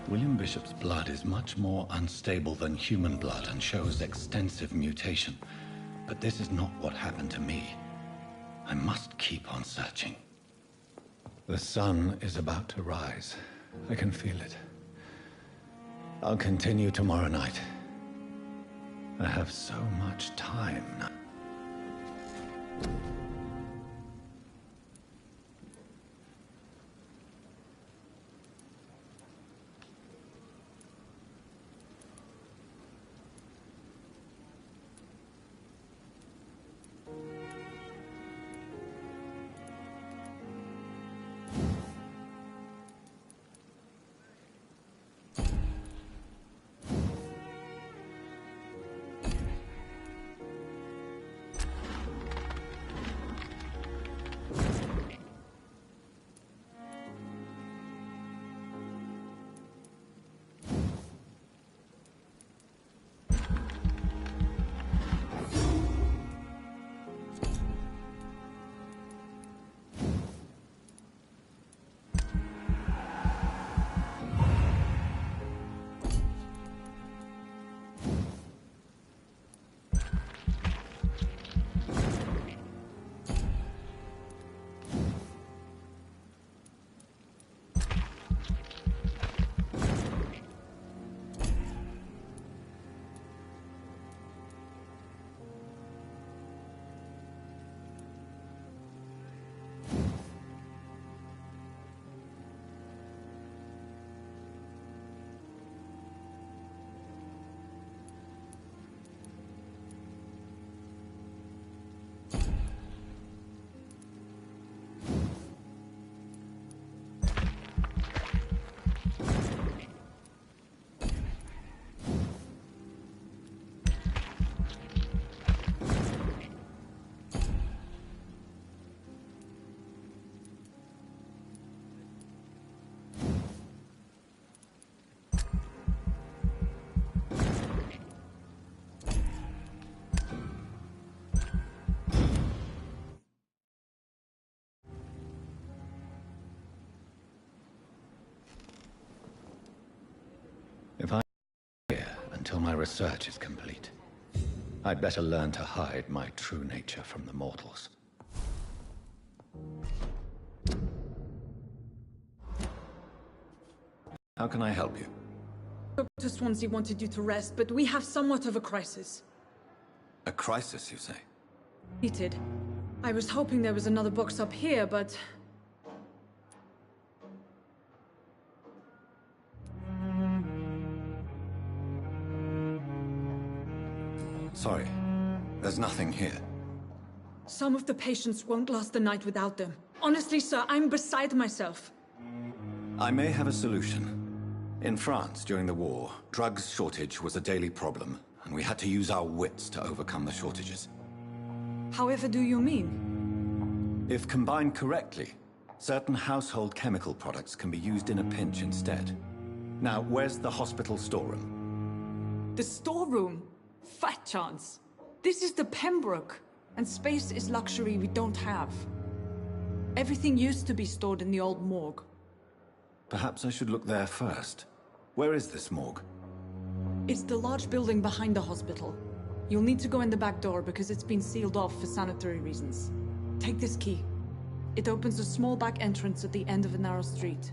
William Bishop's blood is much more unstable than human blood and shows extensive mutation. But this is not what happened to me. I must keep on searching. The sun is about to rise. I can feel it. I'll continue tomorrow night. I have so much time now. If I stay here until my research is complete, I'd better learn to hide my true nature from the mortals. How can I help you? Dr. Swansea wanted you to rest, but we have somewhat of a crisis. A crisis, you say? He did. I was hoping there was another box up here, but... Sorry, there's nothing here. Some of the patients won't last the night without them. Honestly, sir, I'm beside myself. I may have a solution. In France, during the war, drugs shortage was a daily problem, and we had to use our wits to overcome the shortages. However do you mean? If combined correctly, certain household chemical products can be used in a pinch instead. Now, where's the hospital storeroom? The storeroom? Fat chance. This is the Pembroke, and space is luxury we don't have. Everything used to be stored in the old morgue. Perhaps I should look there first. Where is this morgue? It's the large building behind the hospital. You'll need to go in the back door because it's been sealed off for sanitary reasons. Take this key. It opens a small back entrance at the end of a narrow street.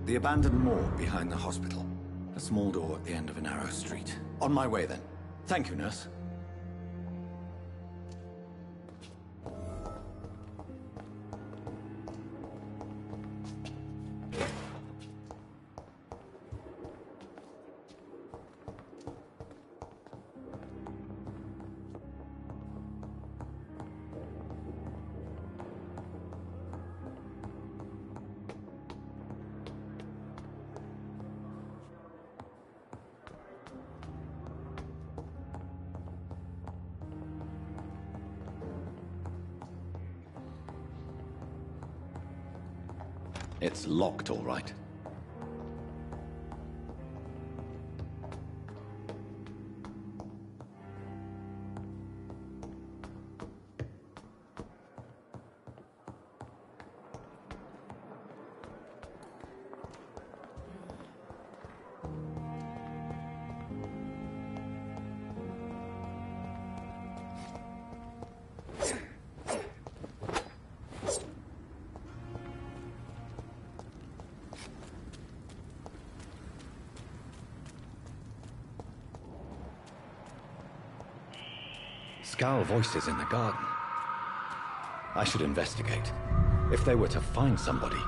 The abandoned morgue behind the hospital. A small door at the end of a narrow street. On my way then. Thank you, nurse. It's locked, all right. Scowl voices in the garden. I should investigate. If they were to find somebody...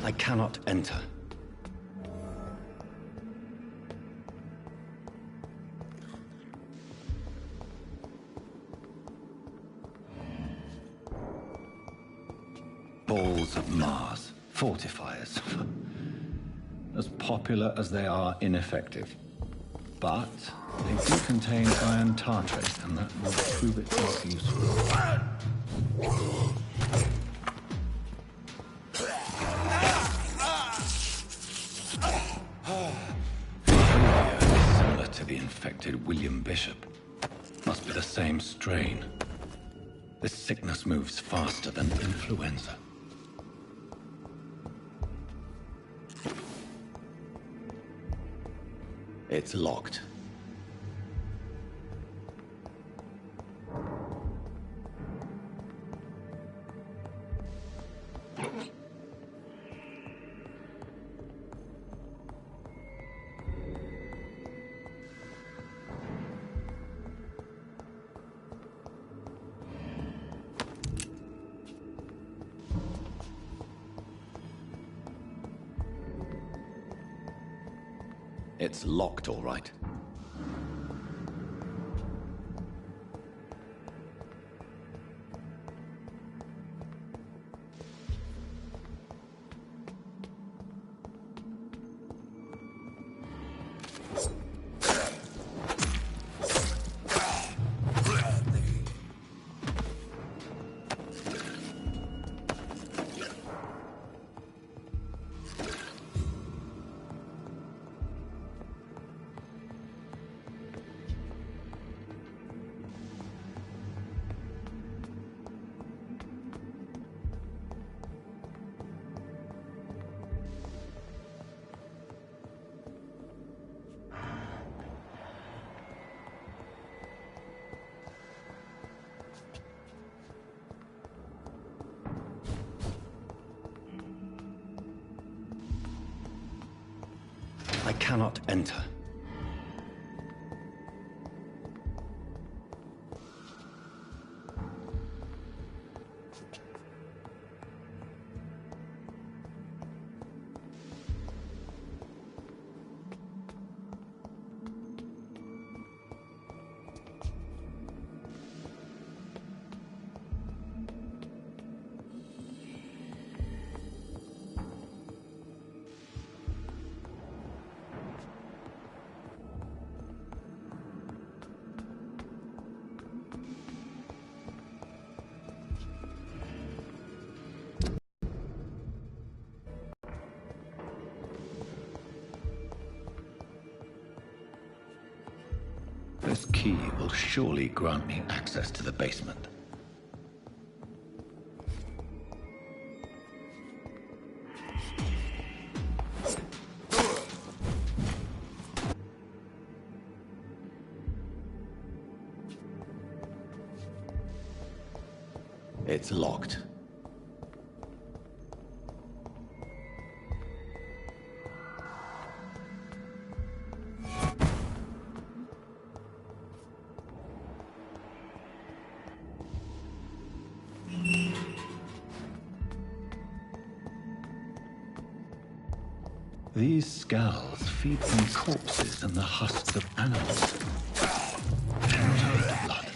I cannot enter. Balls of Mars. Fortifiers. As popular as they are ineffective. But they do contain iron tartrate, and that will prove itself useful. Similar to the infected William Bishop. Must be the same strain. This sickness moves faster than influenza. It's locked. It's locked, all right. I cannot enter. This key will surely grant me access to the basement. It's locked. These skulls feed from corpses and the husks of animals. Contained blood.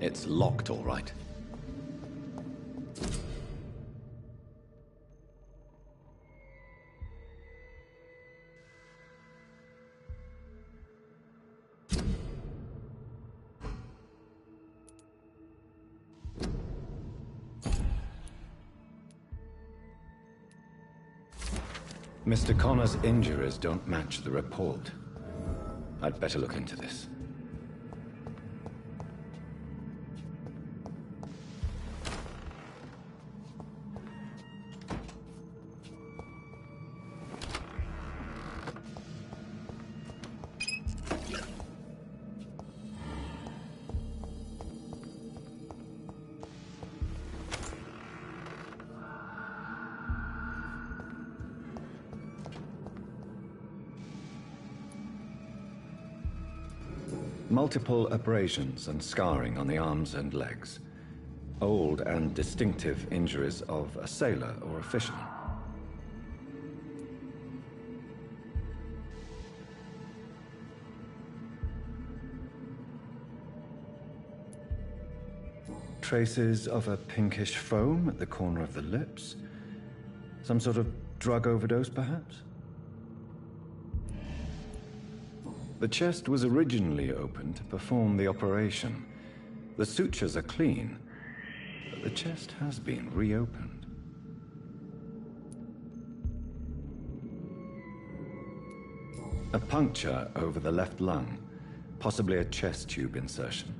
It's locked, all right. Mr. Connor's injuries don't match the report. I'd better look into this. Multiple abrasions and scarring on the arms and legs. Old and distinctive injuries of a sailor or a fisherman. Traces of a pinkish foam at the corner of the lips. Some sort of drug overdose, perhaps? The chest was originally opened to perform the operation. The sutures are clean, but the chest has been reopened. A puncture over the left lung, possibly a chest tube insertion.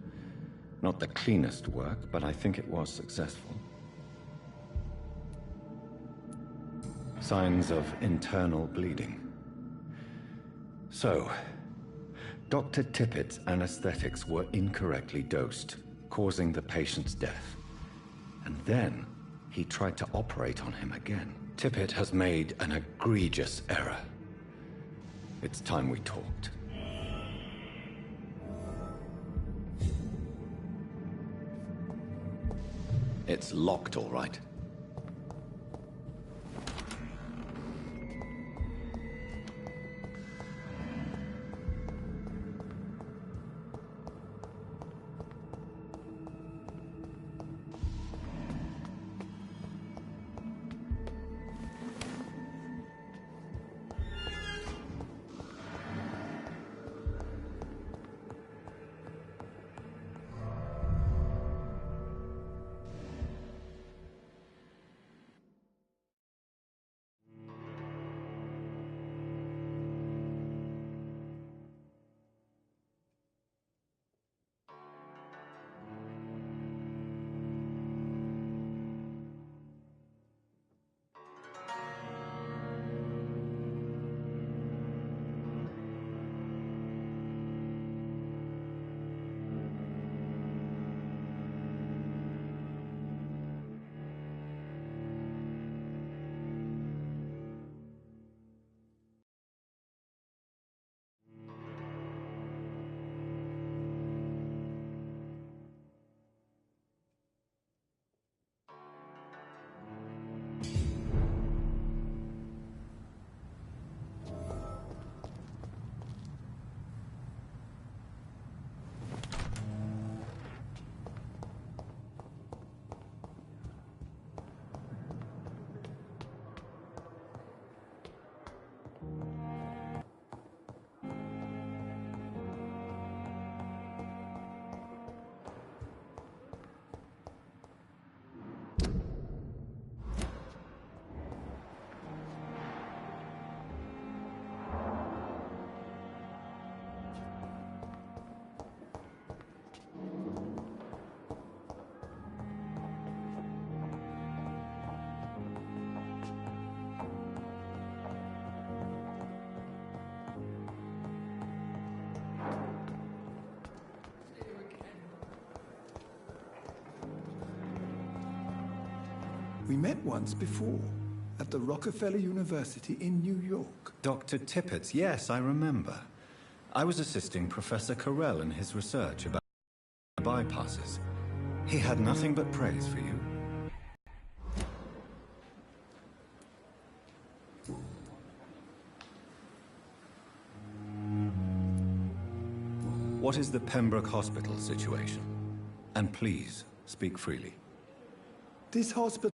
Not the cleanest work, but I think it was successful. Signs of internal bleeding. So, Dr. Tippett's anesthetics were incorrectly dosed, causing the patient's death. And then, he tried to operate on him again. Tippett has made an egregious error. It's time we talked. It's locked, all right. We met once before, at the Rockefeller University in New York. Dr. Tippett's, yes, I remember. I was assisting Professor Carell in his research about bypasses. He had nothing but praise for you. What is the Pembroke Hospital situation? And please, speak freely. This hospital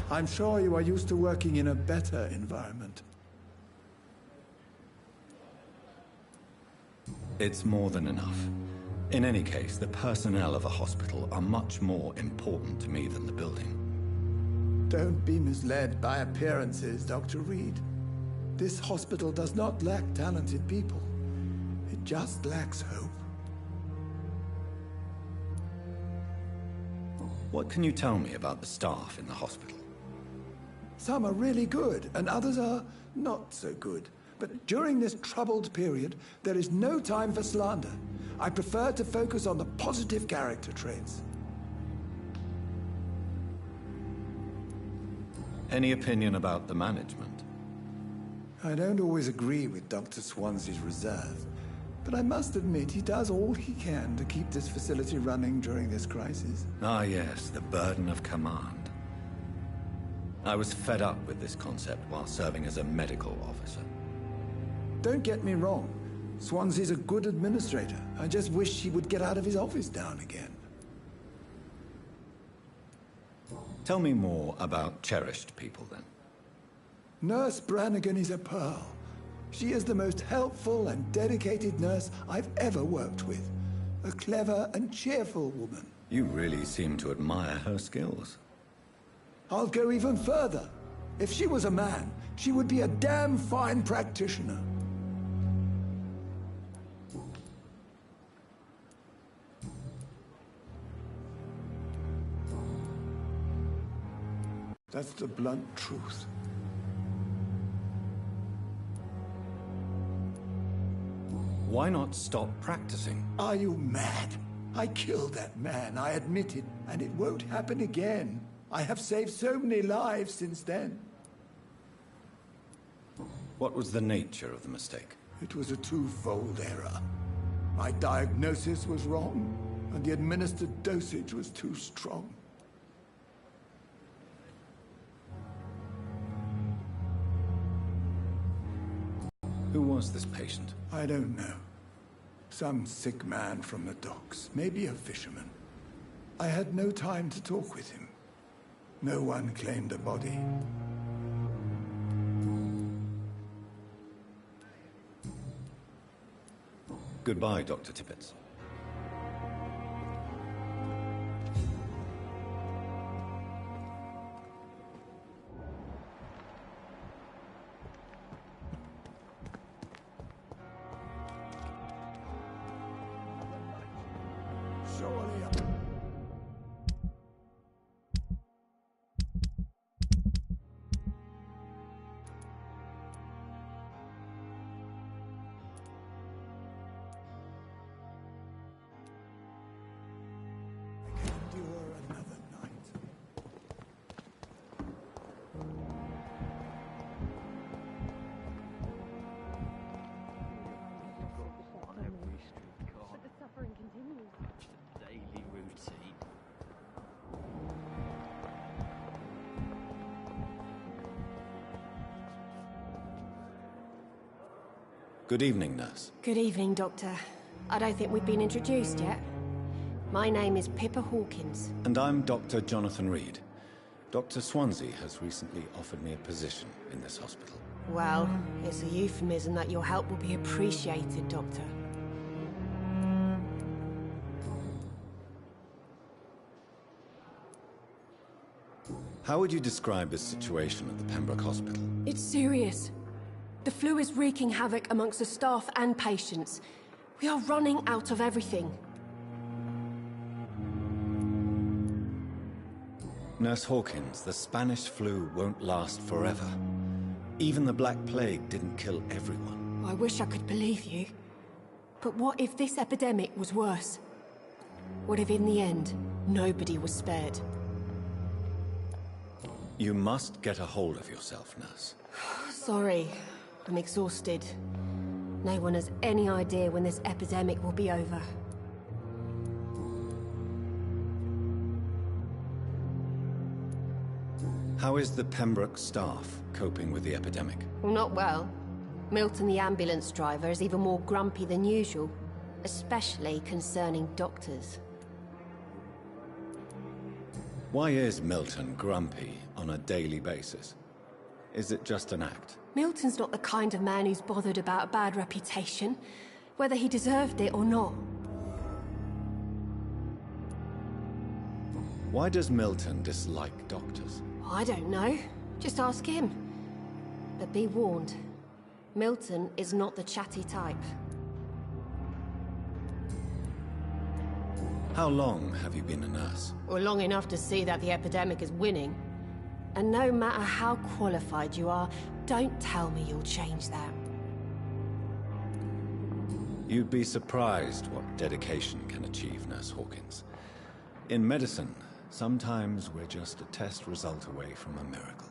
I'm sure you are used to working in a better environment. It's more than enough. In any case, the personnel of a hospital are much more important to me than the building. Don't be misled by appearances, Dr. Reed. This hospital does not lack talented people. It just lacks hope. What can you tell me about the staff in the hospital? Some are really good, and others are not so good. But during this troubled period, there is no time for slander. I prefer to focus on the positive character traits. Any opinion about the management? I don't always agree with Dr. Swansea's reserve, but I must admit he does all he can to keep this facility running during this crisis. Ah yes, the burden of command. I was fed up with this concept while serving as a medical officer. Don't get me wrong. Swansea's a good administrator. I just wish he would get out of his office now and again. Tell me more about cherished people, then. Nurse Brannigan is a pearl. She is the most helpful and dedicated nurse I've ever worked with. A clever and cheerful woman. You really seem to admire her skills. I'll go even further. If she was a man, she would be a damn fine practitioner. That's the blunt truth. Why not stop practicing? Are you mad? I killed that man, I admit it, and it won't happen again. I have saved so many lives since then. What was the nature of the mistake? It was a twofold error. My diagnosis was wrong, and the administered dosage was too strong. Who was this patient? I don't know. Some sick man from the docks, maybe a fisherman. I had no time to talk with him. No one claimed a body. Goodbye, Dr. Tippett. Good evening, nurse. Good evening, Doctor. I don't think we've been introduced yet. My name is Pippa Hawkins. And I'm Dr. Jonathan Reed. Dr. Swansea has recently offered me a position in this hospital. Well, it's a euphemism that your help will be appreciated, Doctor. How would you describe the situation at the Pembroke Hospital? It's serious. The flu is wreaking havoc amongst the staff and patients. We are running out of everything. Nurse Hawkins, the Spanish flu won't last forever. Even the Black Plague didn't kill everyone. I wish I could believe you. But what if this epidemic was worse? What if in the end, nobody was spared? You must get a hold of yourself, nurse. Sorry, I'm exhausted. No one has any idea when this epidemic will be over. How is the Pembroke staff coping with the epidemic? Well, not well. Milton, the ambulance driver, is even more grumpy than usual, especially concerning doctors. Why is Milton grumpy on a daily basis? Is it just an act? Milton's not the kind of man who's bothered about a bad reputation, whether he deserved it or not. Why does Milton dislike doctors? I don't know. Just ask him. But be warned, Milton is not the chatty type. How long have you been a nurse? Or long enough to see that the epidemic is winning. And no matter how qualified you are, don't tell me you'll change that. You'd be surprised what dedication can achieve, Nurse Hawkins. In medicine, sometimes we're just a test result away from a miracle.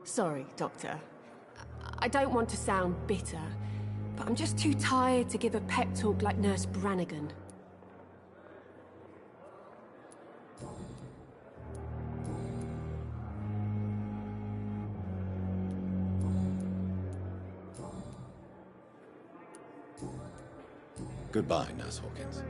Sorry, Doctor. I don't want to sound bitter, but I'm just too tired to give a pep talk like Nurse Brannigan. Goodbye, Nurse Hawkins.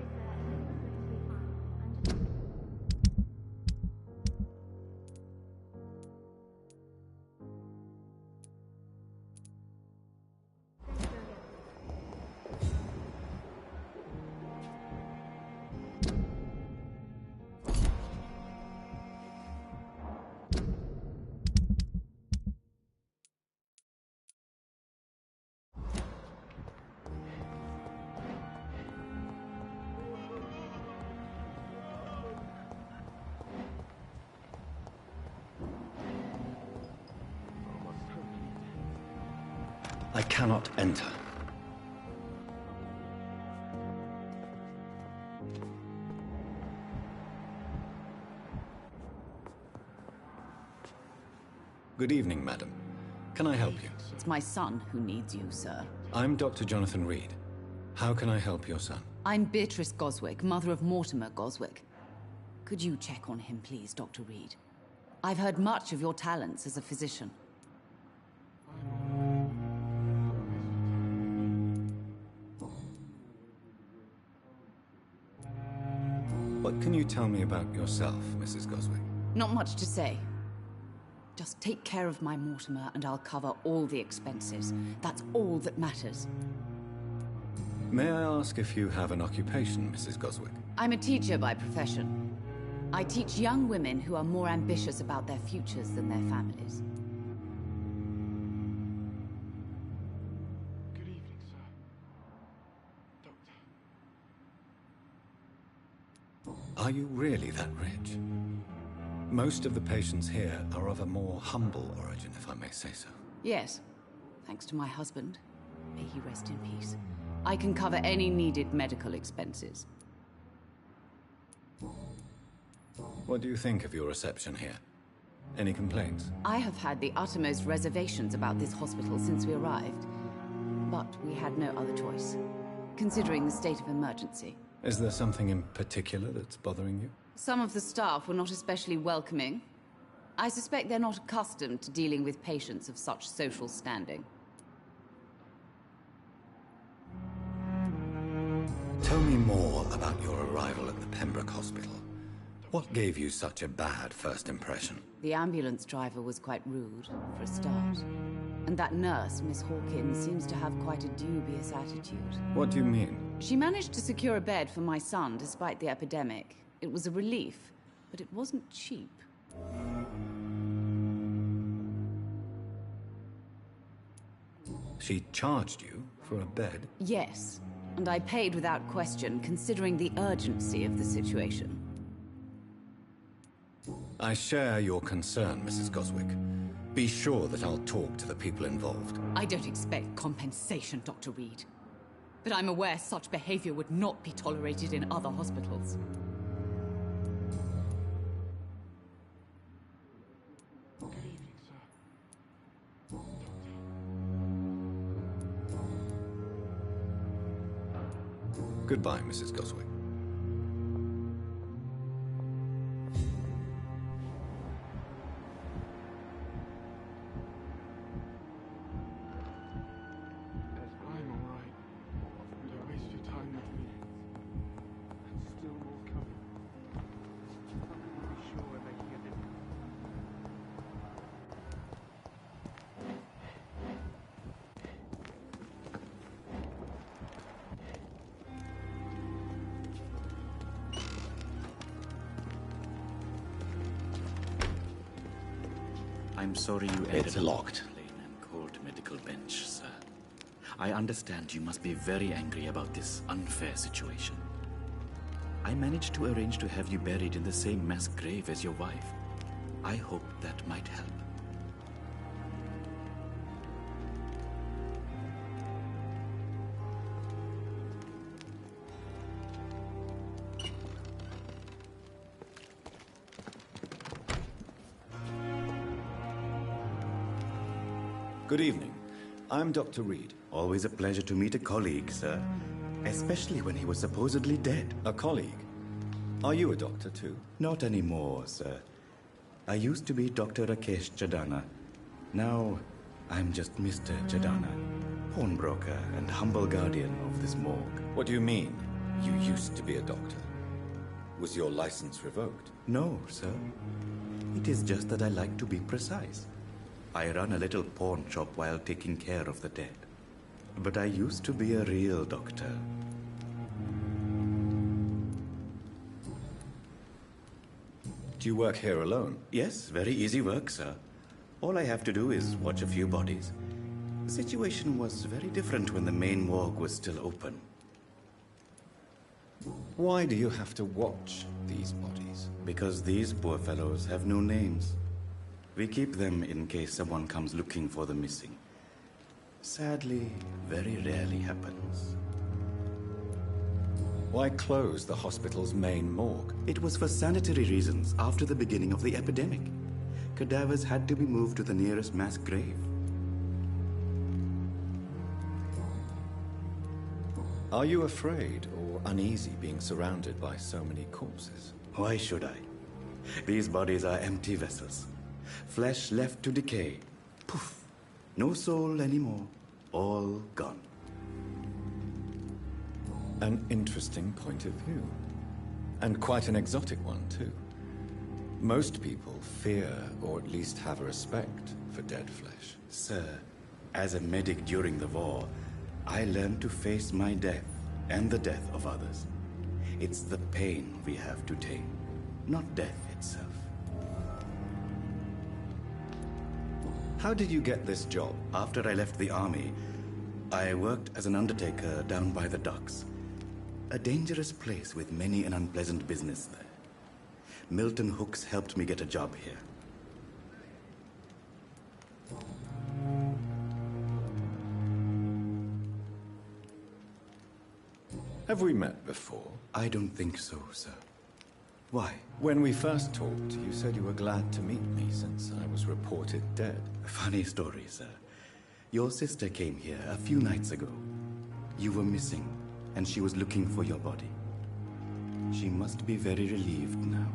I cannot enter. Good evening, madam. Can I help you? It's my son who needs you, sir. I'm Dr. Jonathan Reed. How can I help your son? I'm Beatrice Goswick, mother of Mortimer Goswick. Could you check on him, please, Dr. Reed? I've heard much of your talents as a physician. What can you tell me about yourself, Mrs. Goswick? Not much to say. Just take care of my Mortimer and I'll cover all the expenses. That's all that matters. May I ask if you have an occupation, Mrs. Goswick? I'm a teacher by profession. I teach young women who are more ambitious about their futures than their families. Good evening, sir. Doctor. Are you really that rich? Most of the patients here are of a more humble origin, if I may say so. Yes, thanks to my husband. May he rest in peace. I can cover any needed medical expenses. What do you think of your reception here? Any complaints? I have had the uttermost reservations about this hospital since we arrived. But we had no other choice, considering the state of emergency. Is there something in particular that's bothering you? Some of the staff were not especially welcoming. I suspect they're not accustomed to dealing with patients of such social standing. Tell me more about your arrival at the Pembroke Hospital. What gave you such a bad first impression? The ambulance driver was quite rude, for a start. And that nurse, Miss Hawkins, seems to have quite a dubious attitude. What do you mean? She managed to secure a bed for my son despite the epidemic. It was a relief, but it wasn't cheap. She charged you for a bed? Yes, and I paid without question, considering the urgency of the situation. I share your concern, Mrs. Goswick. Be sure that I'll talk to the people involved. I don't expect compensation, Dr. Reed. But I'm aware such behavior would not be tolerated in other hospitals. Good evening, sir. Doctor. Goodbye, Mrs. Goswick. I'm all right. Don't waste your time with me. And still more coming. I'm pretty sure we're making a difference. I'm sorry you It's entered locked. a plain and cold medical bench, sir. I understand you must be very angry about this unfair situation. I managed to arrange to have you buried in the same mass grave as your wife. I hope that might help. Good evening. I'm Dr. Reed. Always a pleasure to meet a colleague, sir. Especially when he was supposedly dead. A colleague? Are you a doctor too? Not anymore, sir. I used to be Dr. Rakesh Chadana. Now, I'm just Mr. Chadana, pawnbroker and humble guardian of this morgue. What do you mean, you used to be a doctor? Was your license revoked? No, sir. It is just that I like to be precise. I run a little pawn shop while taking care of the dead. But I used to be a real doctor. Do you work here alone? Yes, very easy work, sir. All I have to do is watch a few bodies. The situation was very different when the main morgue was still open. Why do you have to watch these bodies? Because these poor fellows have no names. We keep them in case someone comes looking for the missing. Sadly, very rarely happens. Why close the hospital's main morgue? It was for sanitary reasons after the beginning of the epidemic. Cadavers had to be moved to the nearest mass grave. Are you afraid or uneasy being surrounded by so many corpses? Why should I? These bodies are empty vessels. Flesh left to decay. Poof. No soul anymore. All gone. An interesting point of view. And quite an exotic one, too. Most people fear, or at least have a respect, for dead flesh. Sir, as a medic during the war, I learned to face my death and the death of others. It's the pain we have to tame, not death itself. How did you get this job? After I left the army, I worked as an undertaker down by the docks. A dangerous place with many an unpleasant business there. Milton Hooks helped me get a job here. Have we met before? I don't think so, sir. Why? When we first talked, you said you were glad to meet me since I was reported dead. Funny story, sir. Your sister came here a few nights ago. You were missing, and she was looking for your body. She must be very relieved now.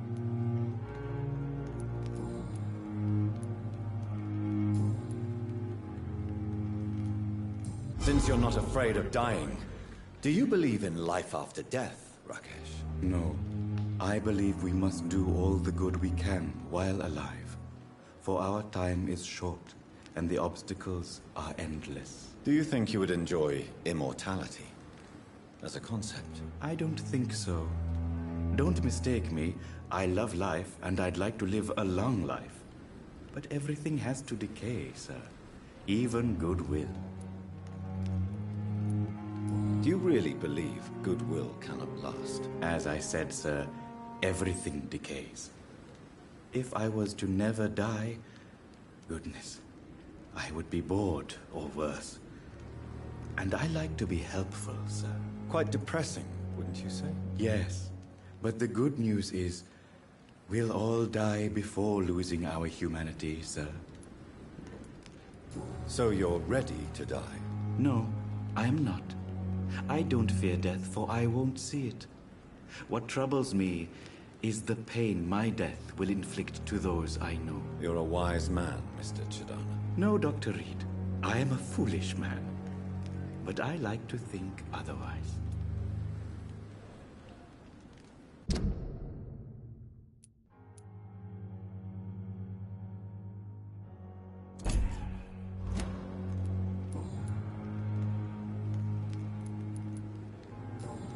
Since you're not afraid of dying, do you believe in life after death, Rakesh? No. I believe we must do all the good we can while alive. For our time is short, and the obstacles are endless. Do you think you would enjoy immortality as a concept? I don't think so. Don't mistake me. I love life, and I'd like to live a long life. But everything has to decay, sir. Even goodwill. Do you really believe goodwill cannot last? As I said, sir, everything decays. If I was to never die, goodness, I would be bored or worse. And I like to be helpful, sir. Quite depressing, wouldn't you say? Yes, but the good news is we'll all die before losing our humanity, sir. So you're ready to die? No, I am not. I don't fear death, for I won't see it. What troubles me is the pain my death will inflict to those I know. You're a wise man, Mr. Chadana. No, Dr. Reed. I am a foolish man. But I like to think otherwise.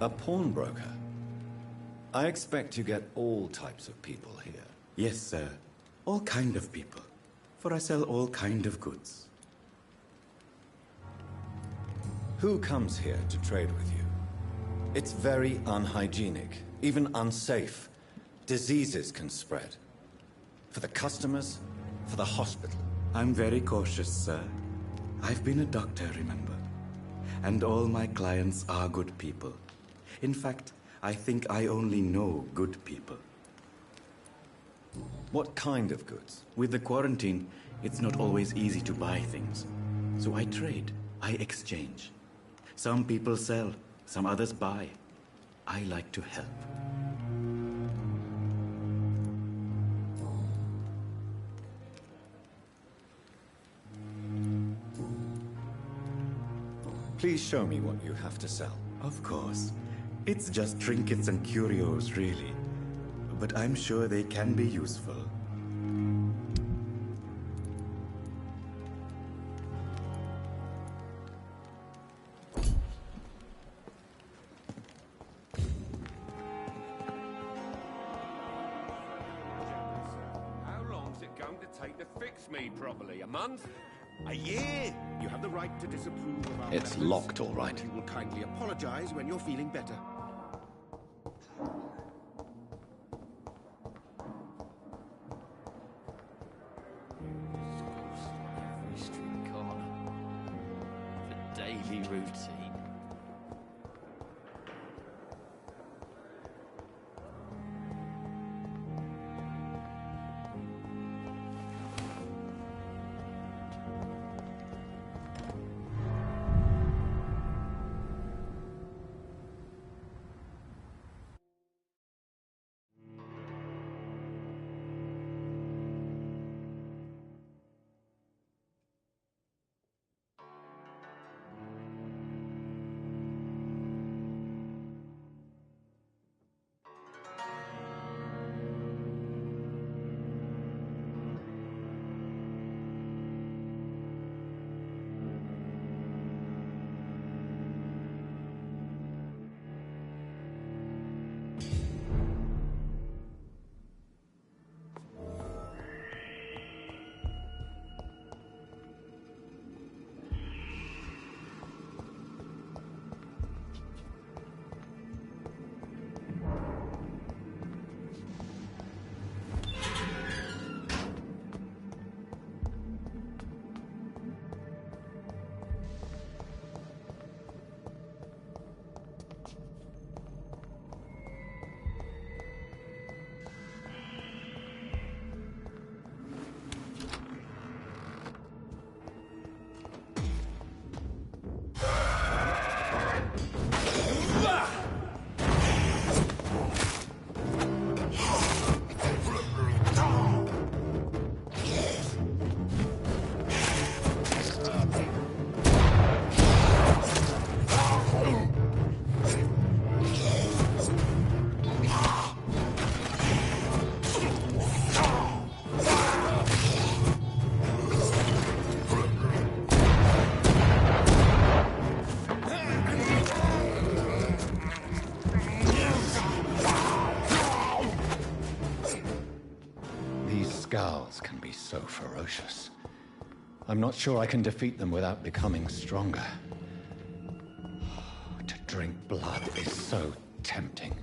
A pawnbroker? I expect you get all types of people here. Yes, sir. All kind of people. For I sell all kind of goods. Who comes here to trade with you? It's very unhygienic, even unsafe. Diseases can spread. For the customers, for the hospital. I'm very cautious, sir. I've been a doctor, remember? And all my clients are good people. In fact, I think I only know good people. What kind of goods? With the quarantine, it's not always easy to buy things. So I trade, I exchange. Some people sell, some others buy. I like to help. Please show me what you have to sell. Of course. It's just trinkets and curios, really. But I'm sure they can be useful. How long's it going to take to fix me properly? A month? A year? You have the right to disapprove of our It's methods. locked, all right. You will kindly apologize when you're feeling better. Every street corner. The daily routine. Scowls can be so ferocious. I'm not sure I can defeat them without becoming stronger. To drink blood is so tempting.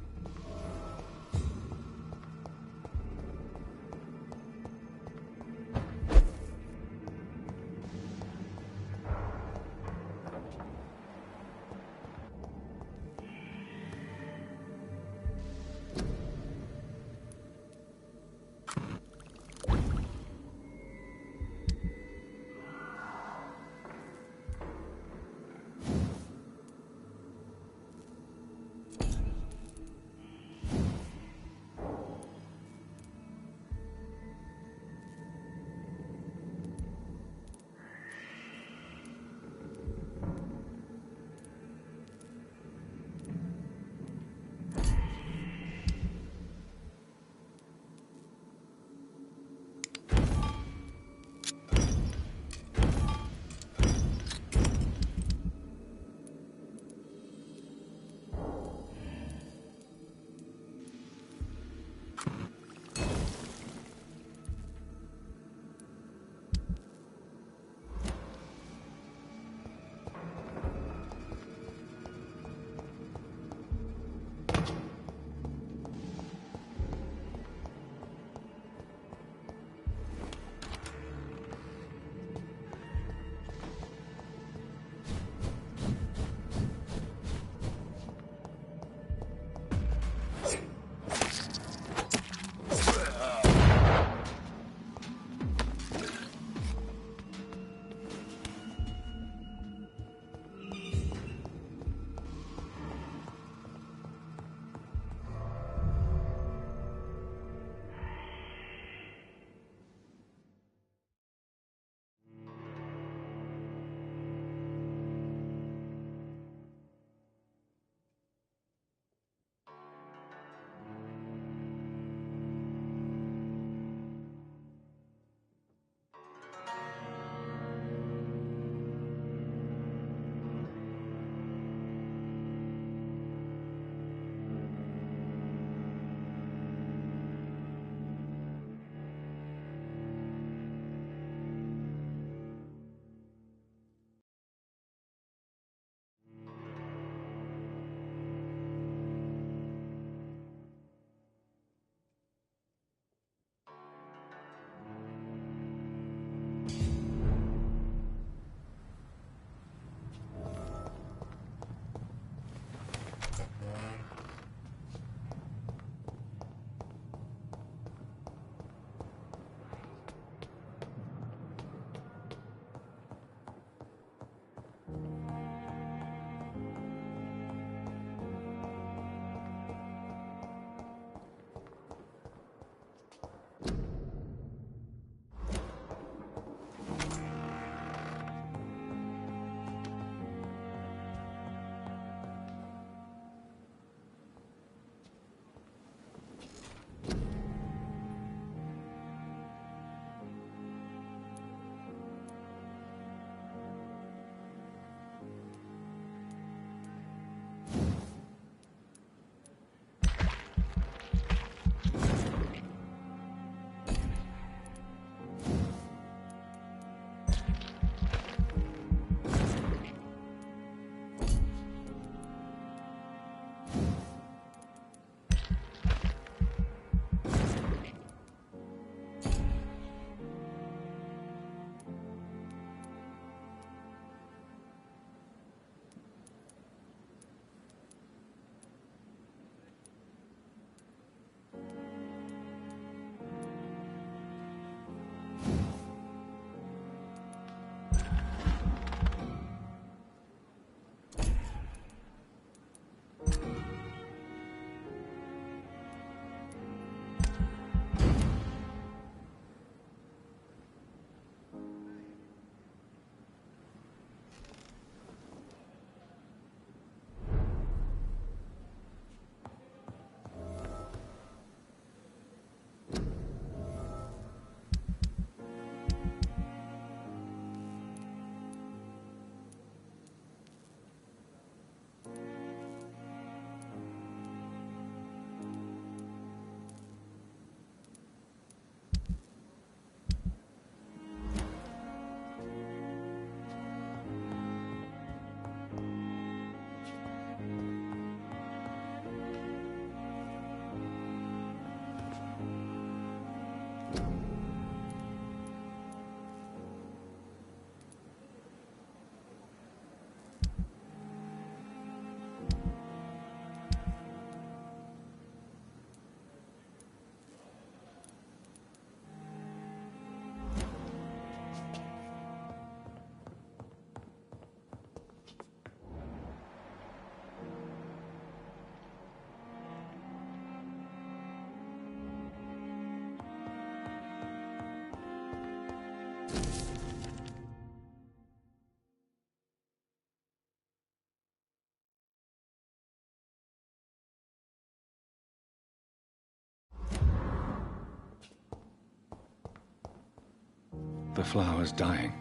The flower's dying.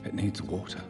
It needs water.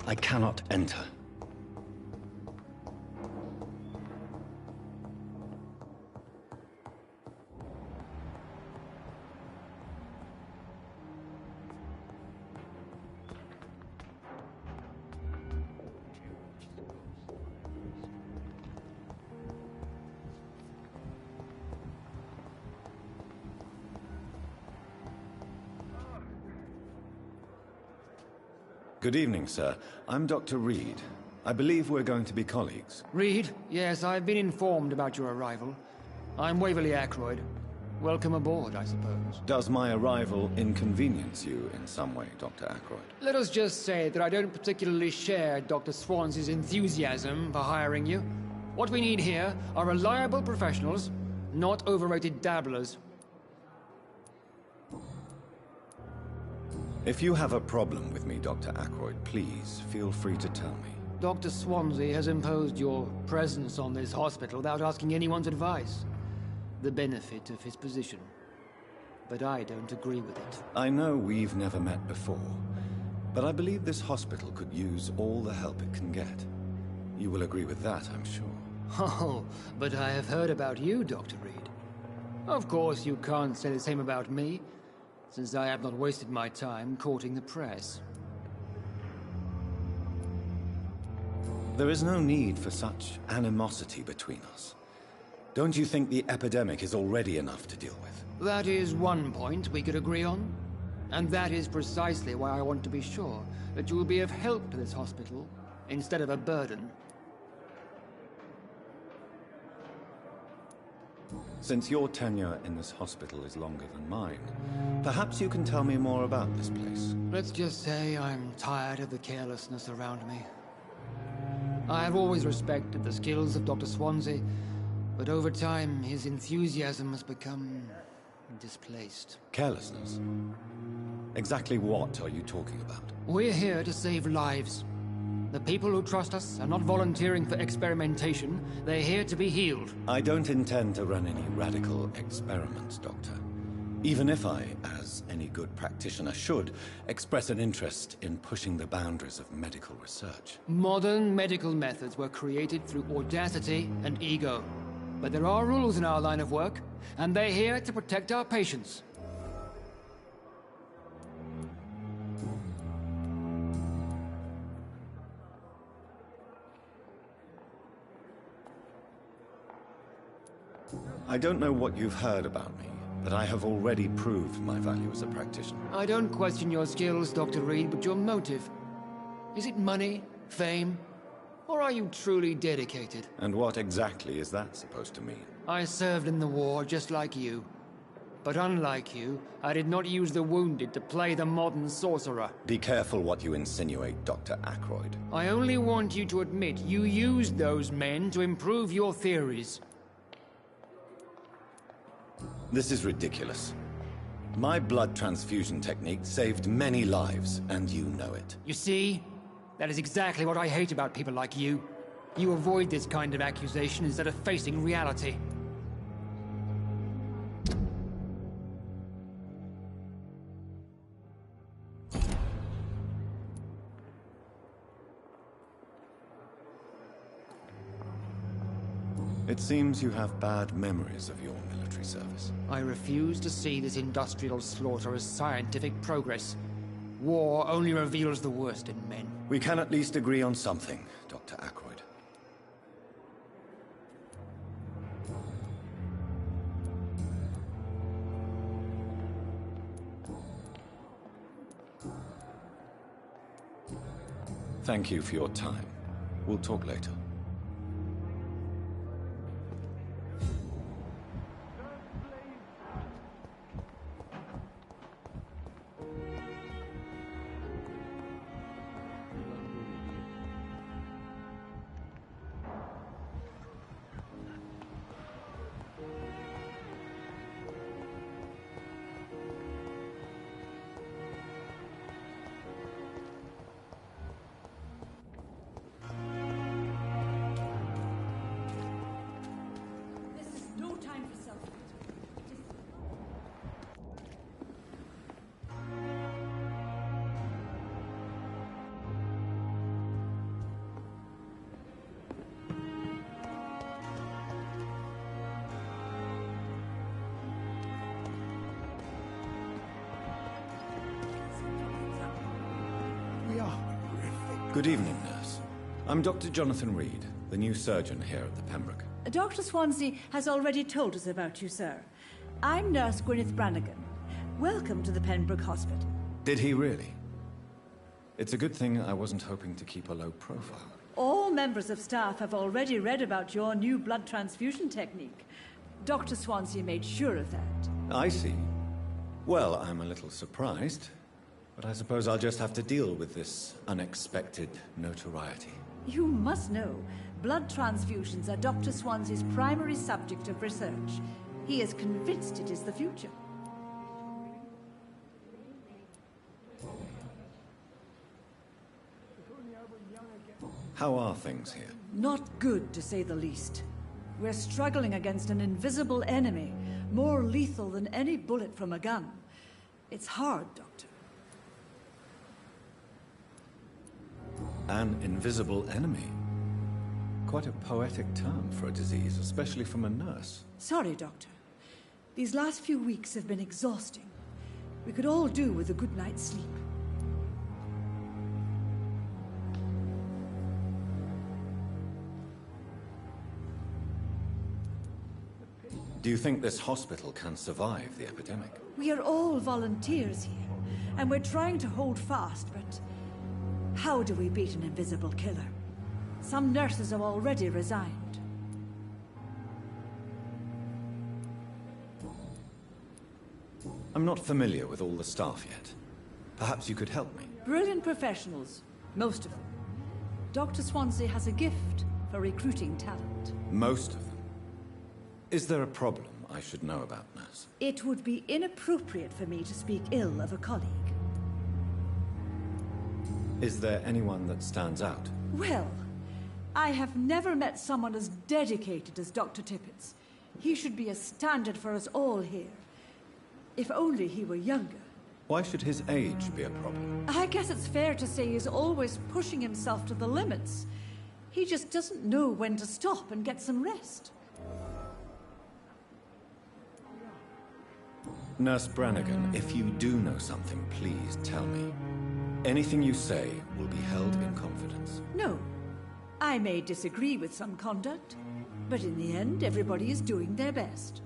I cannot enter. Good evening, sir. I'm Dr. Reed. I believe we're going to be colleagues. Reed? Yes, I've been informed about your arrival. I'm Waverly Ackroyd. Welcome aboard, I suppose. Does my arrival inconvenience you in some way, Dr. Ackroyd? Let us just say that I don't particularly share Dr. Swansea's enthusiasm for hiring you. What we need here are reliable professionals, not overrated dabblers. If you have a problem with me, Dr. Ackroyd, please feel free to tell me. Dr. Swansea has imposed your presence on this hospital without asking anyone's advice. The benefit of his position. But I don't agree with it. I know we've never met before, but I believe this hospital could use all the help it can get. You will agree with that, I'm sure. Oh, but I have heard about you, Dr. Reed. Of course, you can't say the same about me, since I have not wasted my time courting the press. There is no need for such animosity between us. Don't you think the epidemic is already enough to deal with? That is one point we could agree on. And that is precisely why I want to be sure that you will be of help to this hospital, instead of a burden. Since your tenure in this hospital is longer than mine, perhaps you can tell me more about this place. Let's just say I'm tired of the carelessness around me. I have always respected the skills of Dr. Swansea, but over time his enthusiasm has become displaced. Carelessness? Exactly what are you talking about? We're here to save lives. The people who trust us are not volunteering for experimentation. They're here to be healed. I don't intend to run any radical experiments, Doctor. Even if I, as any good practitioner should, express an interest in pushing the boundaries of medical research. Modern medical methods were created through audacity and ego. But there are rules in our line of work, and they're here to protect our patients. I don't know what you've heard about me, but I have already proved my value as a practitioner. I don't question your skills, Dr. Reed, but your motive. Is it money, fame, or are you truly dedicated? And what exactly is that supposed to mean? I served in the war just like you. But unlike you, I did not use the wounded to play the modern sorcerer. Be careful what you insinuate, Dr. Ackroyd. I only want you to admit you used those men to improve your theories. This is ridiculous. My blood transfusion technique saved many lives, and you know it. You see? That is exactly what I hate about people like you. You avoid this kind of accusation instead of facing reality. It seems you have bad memories of your military service. I refuse to see this industrial slaughter as scientific progress. War only reveals the worst in men. We can at least agree on something, Dr. Ackroyd. Thank you for your time. We'll talk later. Good evening, nurse. I'm Dr. Jonathan Reed, the new surgeon here at the Pembroke. Dr. Swansea has already told us about you, sir. I'm Nurse Gwyneth Brannigan. Welcome to the Pembroke Hospital. Did he really? It's a good thing I wasn't hoping to keep a low profile. All members of staff have already read about your new blood transfusion technique. Dr. Swansea made sure of that. I see. Well, I'm a little surprised, but I suppose I'll just have to deal with this unexpected notoriety. You must know, blood transfusions are Dr. Swansea's primary subject of research. He is convinced it is the future. How are things here? Not good, to say the least. We're struggling against an invisible enemy, more lethal than any bullet from a gun. It's hard, Doctor. An invisible enemy? Quite a poetic term for a disease, especially from a nurse. Sorry, Doctor. These last few weeks have been exhausting. We could all do with a good night's sleep. Do you think this hospital can survive the epidemic? We are all volunteers here, and we're trying to hold fast, but how do we beat an invisible killer? Some nurses have already resigned. I'm not familiar with all the staff yet. Perhaps you could help me. Brilliant professionals, most of them. Dr. Swansea has a gift for recruiting talent. Most of them. Is there a problem I should know about, nurse? It would be inappropriate for me to speak ill of a colleague. Is there anyone that stands out? Well, I have never met someone as dedicated as Dr. Tippett's. He should be a standard for us all here. If only he were younger. Why should his age be a problem? I guess it's fair to say he's always pushing himself to the limits. He just doesn't know when to stop and get some rest. Nurse Brannigan, if you do know something, please tell me. Anything you say will be held in confidence. No. I may disagree with some conduct, but in the end, everybody is doing their best.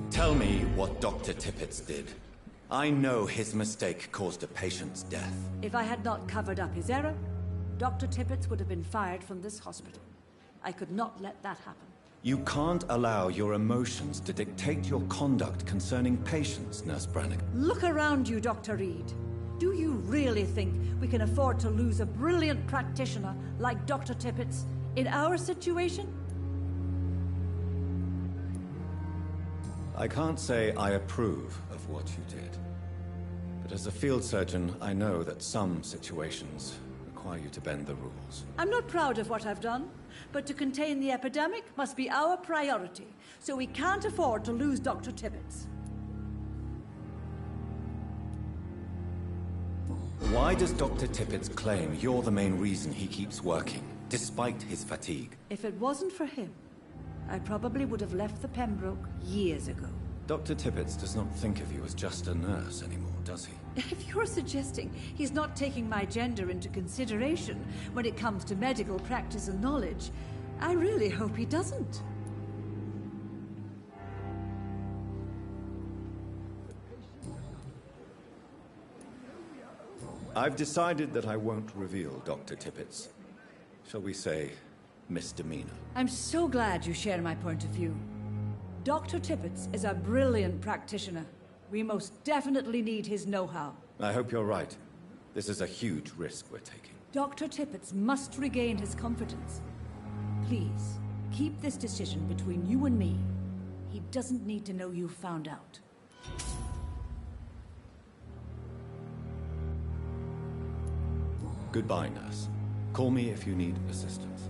Tell me what Dr. Tippett did. I know his mistake caused a patient's death. If I had not covered up his error, Dr. Tippett would have been fired from this hospital. I could not let that happen. You can't allow your emotions to dictate your conduct concerning patients, Nurse Brannigan. Look around you, Dr. Reed. Do you really think we can afford to lose a brilliant practitioner like Dr. Tippett's in our situation? I can't say I approve of what you did. But as a field surgeon, I know that some situations require you to bend the rules. I'm not proud of what I've done, but to contain the epidemic must be our priority, so we can't afford to lose Dr. Tippett's. Why does Dr. Tippett claim you're the main reason he keeps working, despite his fatigue? If it wasn't for him, I probably would have left the Pembroke years ago. Dr. Tippett does not think of you as just a nurse anymore, does he? If you're suggesting he's not taking my gender into consideration when it comes to medical practice and knowledge, I really hope he doesn't. I've decided that I won't reveal Dr. Tippett's, shall we say, misdemeanor. I'm so glad you share my point of view. Dr. Tippett's is a brilliant practitioner. We most definitely need his know-how. I hope you're right. This is a huge risk we're taking. Dr. Tippett's must regain his confidence. Please, keep this decision between you and me. He doesn't need to know you found out. Goodbye, nurse. Call me if you need assistance.